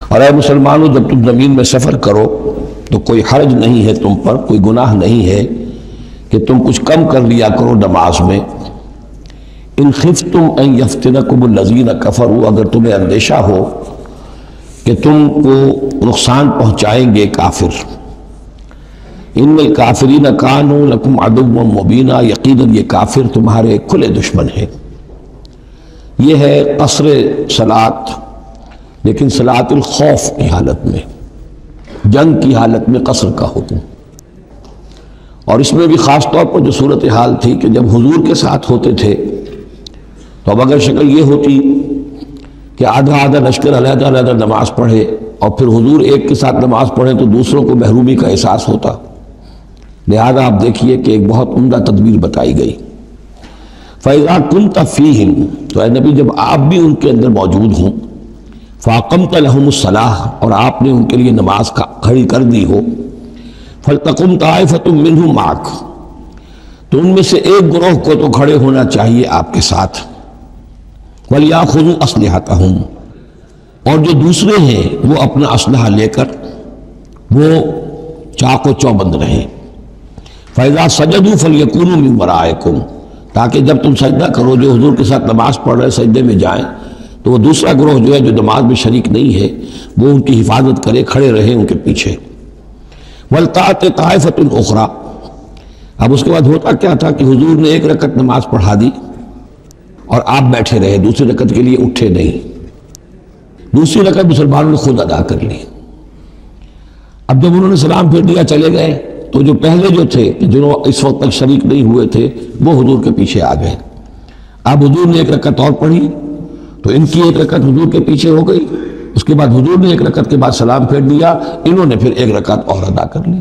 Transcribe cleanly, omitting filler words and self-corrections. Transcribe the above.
اور اے مسلمانوں جب تم زمین میں سفر کرو تو کوئی حرج نہیں ہے تم پر، کوئی گناہ نہیں ہے کہ تم کچھ کم کر لیا کرو نماز میں۔ ان خفتم ان یفتنکم الذین کفروا، اگر تمہیں اندیشہ ہو کہ تم کو نقصان پہنچائیں گے کافر۔ ان الکافرین کانوا لکم عدوا مبینا، یقیناً یہ کافر تمہارے کھلے دشمن ہیں۔ یہ ہے قصر صلاۃ، لیکن صلاۃ الخوف کی حالت میں، جنگ کی حالت میں قصر کا حکم۔ اور اس میں بھی خاص طور پر جو صورتحال تھی کہ جب حضور کے ساتھ ہوتے تھے تو اب اگر شکل یہ ہوتی کہ آدھا آدھا لشکر علیحدہ علیحدہ نماز پڑھے اور پھر حضور ایک کے ساتھ نماز پڑھیں تو دوسروں کو محرومی کا احساس ہوتا۔ لہذا آپ دیکھیے کہ ایک بہت عمدہ تدبیر بتائی گئی۔ فَإِذَا كُنْتَ فِيهِمْ، تو اے نبی جب آپ بھی ان کے اندر موجود ہوں، فَأَقَمْتَ لَهُمُ الصَّلَاةَ، اور آپ نے ان کے لیے نماز کھڑی کر دی ہو، فَلْتَقُمْ طَائِفَةٌ مِّنْهُمْ مَعَكَ، تو ان میں سے ایک گروہ کو تو کھڑے ہونا چاہیے آپ کے ساتھ، وَلْيَأْخُذُوا أَسْلِحَتَهُمْ، اور جو دوسرے ہیں وہ اپنا اسلحہ لے کر وہ چاق و چوبند رہیں۔ فَإِذَا سَجَدُوا فَلْيَكُونُوا مِنْ وَرَائِكُمْ، تاکہ جب تم سجدہ کرو، جو حضور کے ساتھ نماز پڑھ رہے سجدے میں جائیں تو وہ دوسرا گروہ جو ہے جو نماز میں شریک نہیں ہے وہ ان کی حفاظت کرے، کھڑے رہے ان کے پیچھے۔ وَلْتَأْتِ طَائِفَةٌ أُخْرَىٰ، اب اس کے بعد ہوتا کیا تھا کہ حضور نے ایک رکعت نماز پڑھا دی اور آپ بیٹھے رہے، دوسری رکعت کے لیے اٹھے نہیں، دوسری رکعت مسلمانوں نے خود ادا کر لی۔ اب جب انہوں نے سلام پھیر دیا چلے گئے تو جو پہلے جو تھے جنہوں اس وقت تک شریک نہیں ہوئے تھے وہ حضور کے پیچھے آ گئے۔ اب حضور نے ایک رکعت اور پڑھی تو ان کی ایک رکعت حضور کے پیچھے ہو گئی، اس کے بعد حضور نے ایک رکعت کے بعد سلام پھیر دیا، انہوں نے پھر ایک رکعت اور ادا کر لی۔